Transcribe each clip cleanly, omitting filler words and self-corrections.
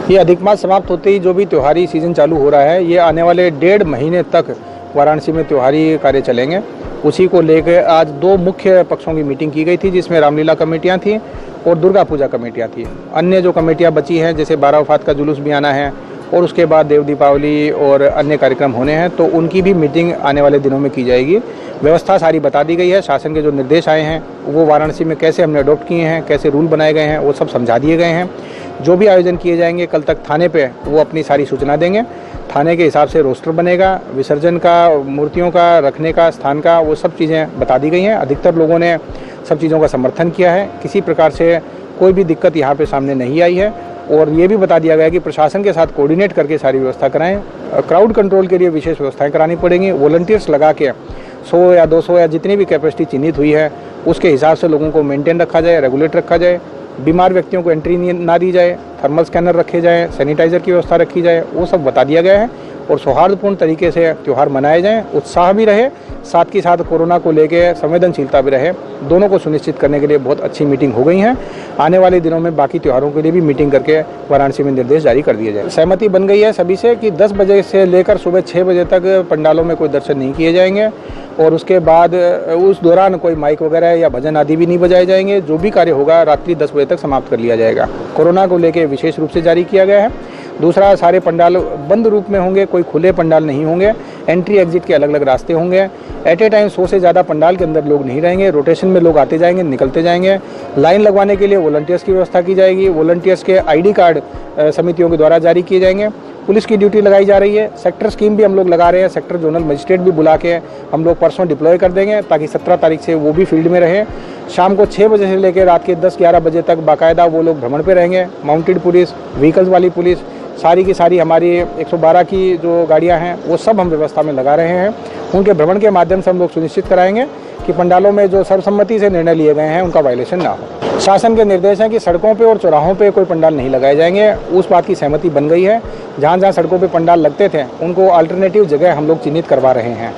ये अधिक मास समाप्त होते ही जो भी त्योहारी सीजन चालू हो रहा है, ये आने वाले 1.5 महीने तक वाराणसी में त्योहारी कार्य चलेंगे। उसी को लेकर आज 2 मुख्य पक्षों की मीटिंग की गई थी, जिसमें रामलीला कमेटियां थी और दुर्गा पूजा कमेटियां थी। अन्य जो कमेटियां बची हैं, जैसे 12 वफात का जुलूस भी आना है और उसके बाद देव दीपावली और अन्य कार्यक्रम होने हैं, तो उनकी भी मीटिंग आने वाले दिनों में की जाएगी। व्यवस्था सारी बता दी गई है। शासन के जो निर्देश आए हैं वो वाराणसी में कैसे हमने अडॉप्ट किए हैं, कैसे रूल बनाए गए हैं, वो सब समझा दिए गए हैं। जो भी आयोजन किए जाएंगे कल तक थाने पे वो अपनी सारी सूचना देंगे। थाने के हिसाब से रोस्टर बनेगा, विसर्जन का, मूर्तियों का रखने का, स्थान का, वो सब चीज़ें बता दी गई हैं। अधिकतर लोगों ने सब चीज़ों का समर्थन किया है। किसी प्रकार से कोई भी दिक्कत यहाँ पे सामने नहीं आई है। और ये भी बता दिया गया है कि प्रशासन के साथ कोऑर्डिनेट करके सारी व्यवस्था कराएं। क्राउड कंट्रोल के लिए विशेष व्यवस्थाएं करानी पड़ेंगी। वॉलंटियर्स लगा के 100 या 200 या जितनी भी कैपेसिटी चिन्हित हुई है उसके हिसाब से लोगों को मेंटेन रखा जाए, रेगुलेट रखा जाए। बीमार व्यक्तियों को एंट्री ना दी जाए, थर्मल स्कैनर रखे जाएँ, सैनिटाइज़र की व्यवस्था रखी जाए, वो सब बता दिया गया है। और सौहार्दपूर्ण तरीके से त्यौहार मनाए जाएं, उत्साह भी रहे, साथ ही साथ कोरोना को लेकर संवेदनशीलता भी रहे। दोनों को सुनिश्चित करने के लिए बहुत अच्छी मीटिंग हो गई हैं। आने वाले दिनों में बाकी त्योहारों के लिए भी मीटिंग करके वाराणसी में निर्देश जारी कर दिए जाए। सहमति बन गई है सभी से कि 10 बजे से लेकर सुबह 6 बजे तक पंडालों में कोई दर्शन नहीं किए जाएंगे और उसके बाद उस दौरान कोई माइक वगैरह या भजन आदि भी नहीं बजाए जाएंगे। जो भी कार्य होगा रात्रि 10 बजे तक समाप्त कर लिया जाएगा। कोरोना को लेकर विशेष रूप से जारी किया गया है। दूसरा, सारे पंडाल बंद रूप में होंगे, कोई खुले पंडाल नहीं होंगे। एंट्री एग्जिट के अलग अलग रास्ते होंगे। एट ए टाइम 100 से ज़्यादा पंडाल के अंदर लोग नहीं रहेंगे। रोटेशन में लोग आते जाएंगे, निकलते जाएंगे। लाइन लगवाने के लिए वॉलंटियर्स की व्यवस्था की जाएगी। वॉलंटियर्स के ID कार्ड समितियों के द्वारा जारी किए जाएंगे। पुलिस की ड्यूटी लगाई जा रही है। सेक्टर स्कीम भी हम लोग लगा रहे हैं। सेक्टर जोनल मजिस्ट्रेट भी बुला के हम लोग परसों डिप्लॉय कर देंगे ताकि 17 तारीख से वो भी फील्ड में रहे। शाम को 6 बजे से लेकर रात के 10-11 बजे तक बाकायदा वो लोग भ्रमण पे रहेंगे। माउंटेड पुलिस, व्हीकल्स वाली पुलिस, सारी की सारी हमारी 112 की जो गाड़ियां हैं वो सब हम व्यवस्था में लगा रहे हैं। उनके भ्रमण के माध्यम से हम लोग सुनिश्चित कराएंगे कि पंडालों में जो सर्वसम्मति से निर्णय लिए गए हैं उनका वायलेशन ना हो। शासन के निर्देश हैं कि सड़कों पे और चौराहों पे कोई पंडाल नहीं लगाए जाएंगे। उस बात की सहमति बन गई है। जहाँ जहाँ सड़कों पे पंडाल लगते थे उनको अल्टरनेटिव जगह हम लोग चिन्हित करवा रहे हैं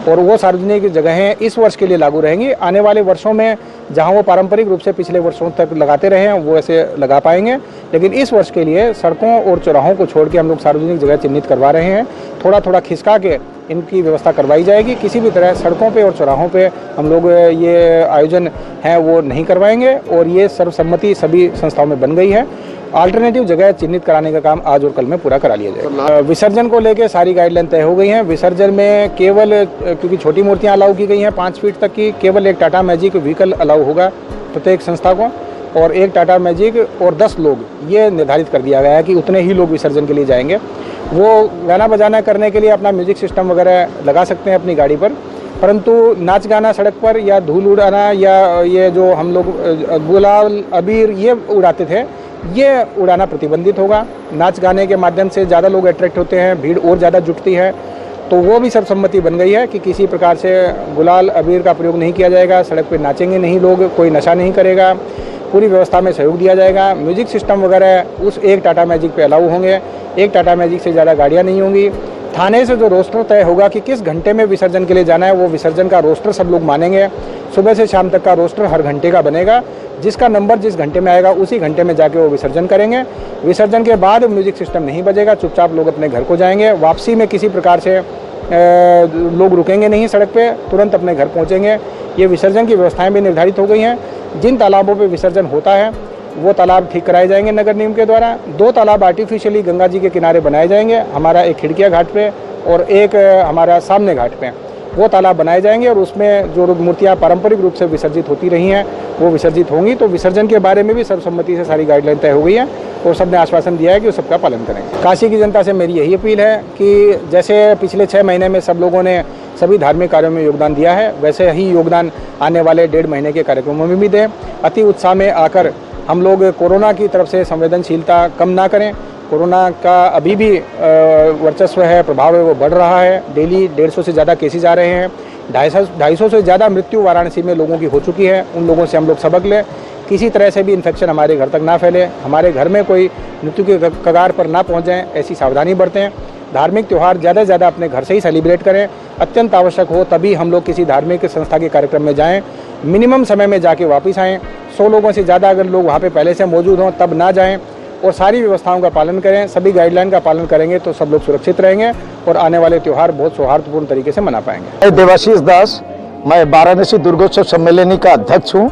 और वो सार्वजनिक जगहें इस वर्ष के लिए लागू रहेंगी। आने वाले वर्षों में जहां वो पारंपरिक रूप से पिछले वर्षों तक लगाते रहे हैं वो ऐसे लगा पाएंगे, लेकिन इस वर्ष के लिए सड़कों और चौराहों को छोड़ के हम लोग सार्वजनिक जगह चिन्हित करवा रहे हैं। थोड़ा थोड़ा खिसका के इनकी व्यवस्था करवाई जाएगी। किसी भी तरह सड़कों पे और चौराहों पे हम लोग ये आयोजन है वो नहीं करवाएंगे और ये सर्वसम्मति सभी संस्थाओं में बन गई है। अल्टरनेटिव जगह चिन्हित कराने का काम आज और कल में पूरा करा लिया जाएगा। विसर्जन को लेकर सारी गाइडलाइन तय हो गई हैं। विसर्जन में केवल क्योंकि छोटी मूर्तियां अलाउ की गई हैं 5 फीट तक की, केवल एक टाटा मैजिक व्हीकल अलाउ होगा प्रत्येक संस्था को और एक टाटा मैजिक और 10 लोग, ये निर्धारित कर दिया गया है कि उतने ही लोग विसर्जन के लिए जाएंगे। वो गाना बजाना करने के लिए अपना म्यूजिक सिस्टम वगैरह लगा सकते हैं अपनी गाड़ी पर, परंतु नाच गाना सड़क पर या धूल उड़ाना या ये जो हम लोग गुलाल अबीर ये उड़ाते थे ये उड़ाना प्रतिबंधित होगा। नाच गाने के माध्यम से ज़्यादा लोग अट्रैक्ट होते हैं, भीड़ और ज़्यादा जुटती है, तो वो भी सर्वसम्मति बन गई है कि किसी प्रकार से गुलाल अबीर का प्रयोग नहीं किया जाएगा। सड़क पे नाचेंगे नहीं लोग, कोई नशा नहीं करेगा, पूरी व्यवस्था में सहयोग दिया जाएगा। म्यूजिक सिस्टम वगैरह उस एक टाटा मैजिक पे अलाउ होंगे। एक टाटा मैजिक से ज़्यादा गाड़ियाँ नहीं होंगी। थाने से जो रोस्टर तय होगा कि किस घंटे में विसर्जन के लिए जाना है, वो विसर्जन का रोस्टर सब लोग मानेंगे। सुबह से शाम तक का रोस्टर हर घंटे का बनेगा। जिसका नंबर जिस घंटे में आएगा उसी घंटे में जाके वो विसर्जन करेंगे। विसर्जन के बाद म्यूजिक सिस्टम नहीं बजेगा, चुपचाप लोग अपने घर को जाएंगे। वापसी में किसी प्रकार से लोग रुकेंगे नहीं सड़क पे, तुरंत अपने घर पहुंचेंगे। ये विसर्जन की व्यवस्थाएं भी निर्धारित हो गई हैं। जिन तालाबों पे विसर्जन होता है वो तालाब ठीक कराए जाएंगे नगर निगम के द्वारा। 2 तालाब आर्टिफिशियली गंगा जी के किनारे बनाए जाएंगे, हमारा एक खिड़किया घाट पे और एक हमारा सामने घाट पे। वो तालाब बनाए जाएंगे और उसमें जो मूर्तियाँ पारंपरिक रूप से विसर्जित होती रही हैं वो विसर्जित होंगी। तो विसर्जन के बारे में भी सर्वसम्मति से सारी गाइडलाइन तय हो गई है और सबने आश्वासन दिया है कि वो सबका पालन करेंगे। काशी की जनता से मेरी यही अपील है कि जैसे पिछले 6 महीने में सब लोगों ने सभी धार्मिक कार्यों में योगदान दिया है, वैसे ही योगदान आने वाले 1.5 महीने के कार्यक्रमों में भी दें। अति उत्साह में आकर हम लोग कोरोना की तरफ से संवेदनशीलता कम ना करें। कोरोना का अभी भी वर्चस्व है, प्रभाव है, वो बढ़ रहा है। डेली 150 से ज़्यादा केसेज आ रहे हैं। 250 से ज़्यादा मृत्यु वाराणसी में लोगों की हो चुकी है। उन लोगों से हम लोग सबक लें, किसी तरह से भी इन्फेक्शन हमारे घर तक ना फैले, हमारे घर में कोई मृत्यु के कगार पर ना पहुँच जाएँ, ऐसी सावधानी बरतें। धार्मिक त्यौहार ज़्यादा से ज़्यादा अपने घर से ही सेलिब्रेट करें। अत्यंत आवश्यक हो तभी हम लोग किसी धार्मिक संस्था के कार्यक्रम में जाएँ। मिनिमम समय में जाके वापस आएँ। 100 लोगों से ज़्यादा अगर लोग वहाँ पे पहले से मौजूद हों तब ना जाएं। और सारी व्यवस्थाओं का पालन करें, सभी गाइडलाइन का पालन करेंगे तो सब लोग सुरक्षित रहेंगे और आने वाले त्यौहार बहुत सौहार्दपूर्ण तरीके से मना पाएंगे। मैं देवाशीष दास, मैं वाराणसी दुर्गोत्सव सम्मेलनी का अध्यक्ष हूँ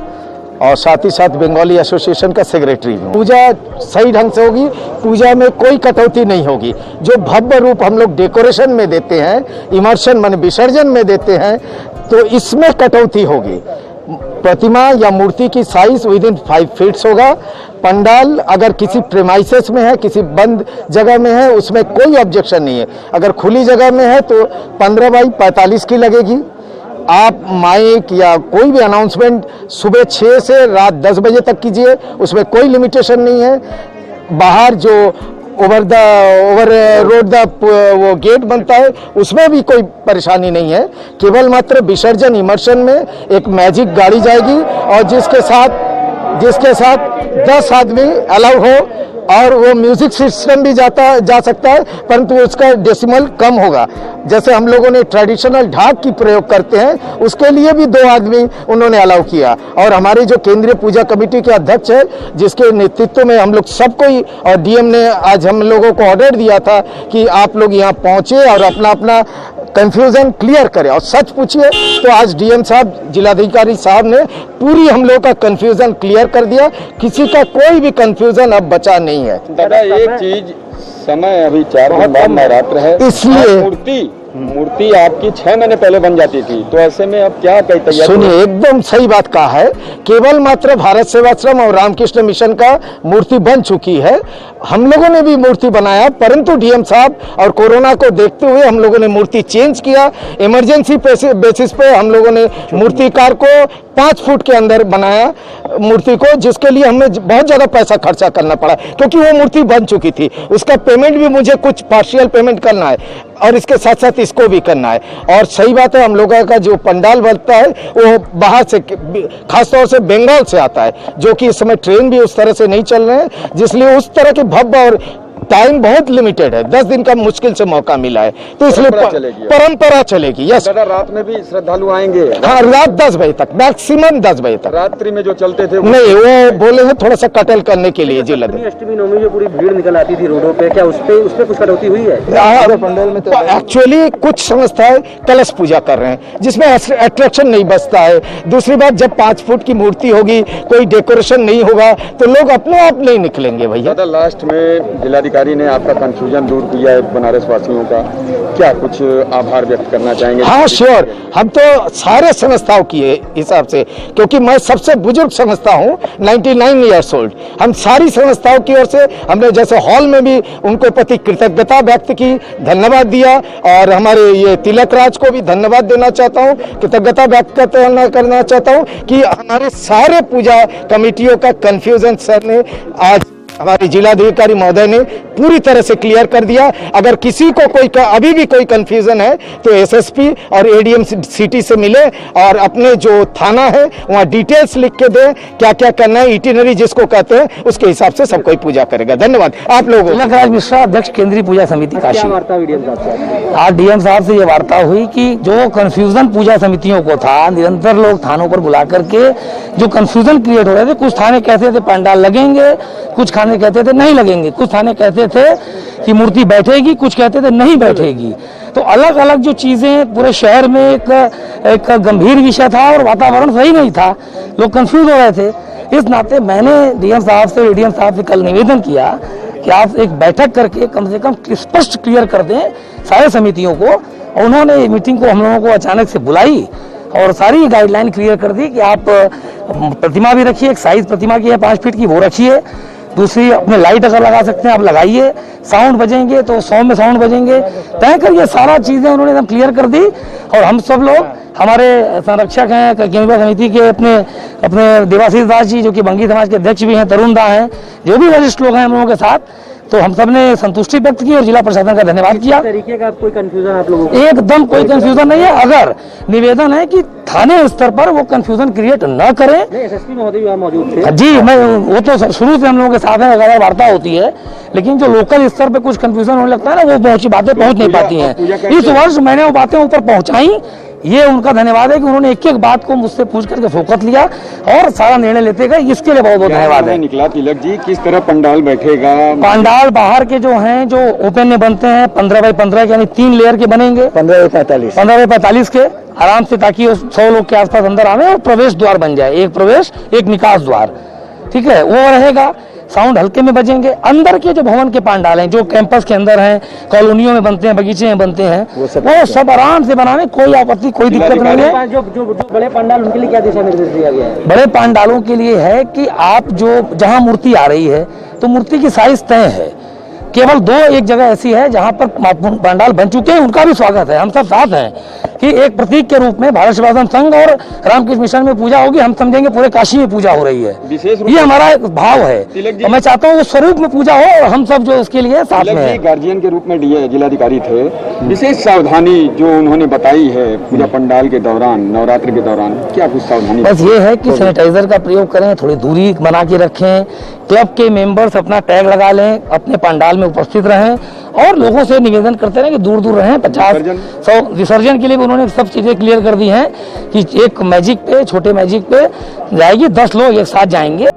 और साथ ही साथ बंगाली एसोसिएशन का सेक्रेटरी हूँ। पूजा सही ढंग से होगी, पूजा में कोई कटौती नहीं होगी। जो भव्य रूप हम लोग डेकोरेशन में देते हैं, इमर्शन माने विसर्जन में देते हैं, तो इसमें कटौती होगी। प्रतिमा या मूर्ति की साइज विदिन 5 फीट होगा। पंडाल अगर किसी प्रेमाइसेस में है, किसी बंद जगह में है, उसमें कोई ऑब्जेक्शन नहीं है। अगर खुली जगह में है तो 15 बाई 45 की लगेगी। आप माइक या कोई भी अनाउंसमेंट सुबह 6 से रात 10 बजे तक कीजिए, उसमें कोई लिमिटेशन नहीं है। बाहर जो ओवर रोड वो गेट बनता है उसमें भी कोई परेशानी नहीं है। केवल मात्र विसर्जन इमर्शन में एक मैजिक गाड़ी जाएगी और जिसके साथ 10 आदमी अलाउ हो और वो म्यूजिक सिस्टम भी जा सकता है, परंतु उसका डेसिमल कम होगा। जैसे हम लोगों ने ट्रेडिशनल ढाक की प्रयोग करते हैं, उसके लिए भी 2 आदमी उन्होंने अलाउ किया। और हमारी जो केंद्रीय पूजा कमेटी के अध्यक्ष है, जिसके नेतृत्व में हम लोग सबको ही, और डीएम ने आज हम लोगों को ऑर्डर दिया था कि आप लोग यहाँ पहुंचे और अपना अपना कंफ्यूजन क्लियर करें और सच पूछिए। तो आज डीएम साहब, जिलाधिकारी साहब ने पूरी हम लोग का कंफ्यूजन क्लियर कर दिया। किसी का कोई भी कंफ्यूजन अब बचा नहीं है। दादा एक चीज, समय अभी 4 दिन बाद नवरात्र है, इसलिए मूर्ति आपकी 6 महीने पहले बन जाती थी, तो ऐसे में अब क्या कई तैयारी? सुनिए, एकदम सही बात कहा है। केवल मात्र भारत सेवाश्रम और रामकृष्ण मिशन का मूर्ति बन चुकी है। हम लोगों ने भी मूर्ति बनाया, परंतु डीएम साहब और कोरोना को देखते हुए हम लोगों ने मूर्ति चेंज किया। इमरजेंसी बेसिस पे हम लोगों ने मूर्तिकार को 5 फुट के अंदर बनाया मूर्ति को, जिसके लिए हमें बहुत ज्यादा पैसा खर्चा करना पड़ा क्योंकि वो मूर्ति बन चुकी थी। उसका पेमेंट भी मुझे कुछ पार्शियल पेमेंट करना है और इसके साथ साथ इसको भी करना है। और सही बात है, हम लोगों का जो पंडाल बनता है वो बाहर से, खासतौर से बंगाल से आता है, जो कि इस समय ट्रेन भी उस तरह से नहीं चल रहे हैं, जिसलिए उस तरह के भव्य और टाइम बहुत लिमिटेड है, 10 दिन का मुश्किल से मौका मिला है, तो इसलिए परंपरा चलेगी। यस, रात में भी श्रद्धालु आएंगे? हाँ, रात 10 बजे तक, मैक्सिमम 10 बजे तक। रात्रि में जो चलते थे नहीं, वो बोले हैं थोड़ा सा कटल करने के लिए जी। लगे अष्टमी नवमी में पूरी भीड़ निकल आती थी रोडों पे, क्या उस पे कुछ कटौती हुई है? पंडाल में तो एक्चुअली कुछ संस्थाएं कलश पूजा कर रहे हैं, जिसमें अट्रैक्शन नहीं बचता है। दूसरी बात, जब 5 फुट की मूर्ति होगी, कोई डेकोरेशन नहीं होगा, तो लोग अपने आप नहीं निकलेंगे भैया। लास्ट में जिलाधिकारी ने आपका कंफ्यूजन दूर किया है बनारस वासियों का, क्या कुछ आभार व्यक्त करना चाहेंगे? हाँ श्योर, हम तो सारे संस्थाओं की हिसाब से, क्योंकि मैं सबसे बुजुर्ग संस्था हूँ, 99 ईयर्स ओल्ड। हम सारी संस्थाओं की ओर से हमने जैसे हॉल में भी उनको प्रति कृतज्ञता व्यक्त की, धन्यवाद दिया, और हमारे ये तिलक राज को भी धन्यवाद देना चाहता हूँ, कृतज्ञता व्यक्त करना चाहता हूँ कि हमारे सारे पूजा कमेटियों का कंफ्यूजन सर ने आज हमारे जिलाधिकारी महोदय ने पूरी तरह से क्लियर कर दिया। अगर किसी को अभी भी कोई कंफ्यूजन है तो एसएसपी और एडीएम सिटी से मिले और अपने जो थाना है वहाँ डिटेल्स लिख के दें, क्या क्या करना है, इटिनरी जिसको कहते हैं, उसके हिसाब से सब कोई पूजा करेगा। धन्यवाद आप लोगों को। तिलक मिश्रा, अध्यक्ष केंद्रीय पूजा समिति काशी। वार्ता हुई डीएम साहब से? आज डीएम साहब से ये वार्ता हुई कि जो कंफ्यूजन पूजा समितियों को था, निरंतर लोग थानों पर बुला करके जो कंफ्यूजन क्रिएट हो रहे थे, कुछ थाने कहते थे पंडाल लगेंगे, कुछ थाने कहते थे नहीं लगेंगे, कुछ थाने कहते थे कि मूर्ति बैठेगी, कुछ कहते थे नहीं बैठेगी। तो अलग अलग जो चीजें पूरे शहर में एक गंभीर विषय था और वातावरण सही नहीं था, लोग कंफ्यूज हो रहे थे। इस नाते मैंने डीएम साहब से, एडीएम साहब से कल निवेदन किया कि आप एक बैठक करके कम से कम स्पष्ट क्लियर कर दें सारे समितियों को। और उन्होंने मीटिंग को हम लोगों को अचानक से बुलाई और सारी गाइडलाइन क्लियर कर दी कि आप प्रतिमा भी रखिए, एक साइज प्रतिमा की है 5 फीट की, वो रखिए। दूसरी, अपने लाइट अगर लगा सकते हैं आप लगाइए, साउंड बजेंगे तो 100 में साउंड बजेंगे, तय करिए। सारा चीजें उन्होंने एकदम क्लियर कर दी। और हम सब लोग, हमारे संरक्षक हैं केंद्रीय समिति के अपने देवाशीष दास जी, जो कि बंगी समाज के अध्यक्ष भी हैं, तरुण दा हैं, जो भी वरिष्ठ लोग हैं हम लोगों के साथ, तो हम सब ने संतुष्टि व्यक्त की और जिला प्रशासन का धन्यवाद किया। तरीके का कोई कंफ्यूजन आप लोगों को? एकदम कोई कंफ्यूजन नहीं है। अगर निवेदन है कि थाने स्तर पर वो कंफ्यूजन क्रिएट न करें। एसएसपी महोदय वहाँ मौजूद थे जी, मैं वो तो शुरू से हम लोगों के साथ है, वार्ता होती है, लेकिन जो लोकल स्तर पे कुछ कंफ्यूजन होने लगता है ना, वो बातें पहुंच नहीं पाती हैं। इस वर्ष मैंने वो बातें ऊपर पहुंचाई ये उनका धन्यवाद है कि उन्होंने एक एक बात को मुझसे पूछ करके फोकस लिया और सारा निर्णय लेते गए, इसके लिए बहुत बहुत धन्यवाद है। निकला तिलक जी, किस तरह पंडाल बैठेगा? पंडाल बाहर के जो हैं, जो ओपन में बनते हैं 15 बाई 15 के, यानी 3 लेयर के बनेंगे, 15 बाई 45 के आराम से, ताकि 100 लोग के आसपास अंदर आवे और प्रवेश द्वार बन जाए, एक प्रवेश एक निकास द्वार, ठीक है, वो रहेगा। साउंड हल्के में बजेंगे। अंदर के जो भवन के पंडाल हैं, जो कैंपस के अंदर हैं, कॉलोनियों में बनते हैं, बगीचे में बनते हैं, वो सब आराम से बनाने, कोई आपत्ति, कोई दिक्कत नहीं है। जो बड़े पंडाल उनके लिए क्या दिशा निर्देश दिया गया है? बड़े पंडालों के लिए है कि आप जो जहां मूर्ति आ रही है तो मूर्ति की साइज तय है, केवल 2 एक जगह ऐसी है जहां पर पंडाल बन चुके हैं, उनका भी स्वागत है, हम सब साथ हैं कि एक प्रतीक के रूप में भारत सेवाश्रम संघ और रामकृष्ण मिशन में पूजा होगी, हम समझेंगे पूरे काशी में पूजा हो रही है, ये हमारा एक भाव है। तो मैं चाहता हूँ वो स्वरूप में पूजा हो और हम सब जो उसके लिए साथ में हैं। गार्जियन के रूप में जिलाधिकारी थे, विशेष सावधानी जो उन्होंने बताई है पूजा पंडाल के दौरान, नवरात्र के दौरान, क्या कुछ सावधानी? बस ये है कि सैनिटाइजर का प्रयोग करें, थोड़ी दूरी बना के रखें, क्लब के मेंबर्स अपना टैग लगा लें, अपने पंडाल में उपस्थित रहें और लोगों से निवेदन करते रहें कि दूर दूर रहें। 50-100 विसर्जन के लिए भी उन्होंने सब चीजें क्लियर कर दी हैं कि एक मैजिक पे, छोटे मैजिक पे जाएगी, 10 लोग एक साथ जाएंगे।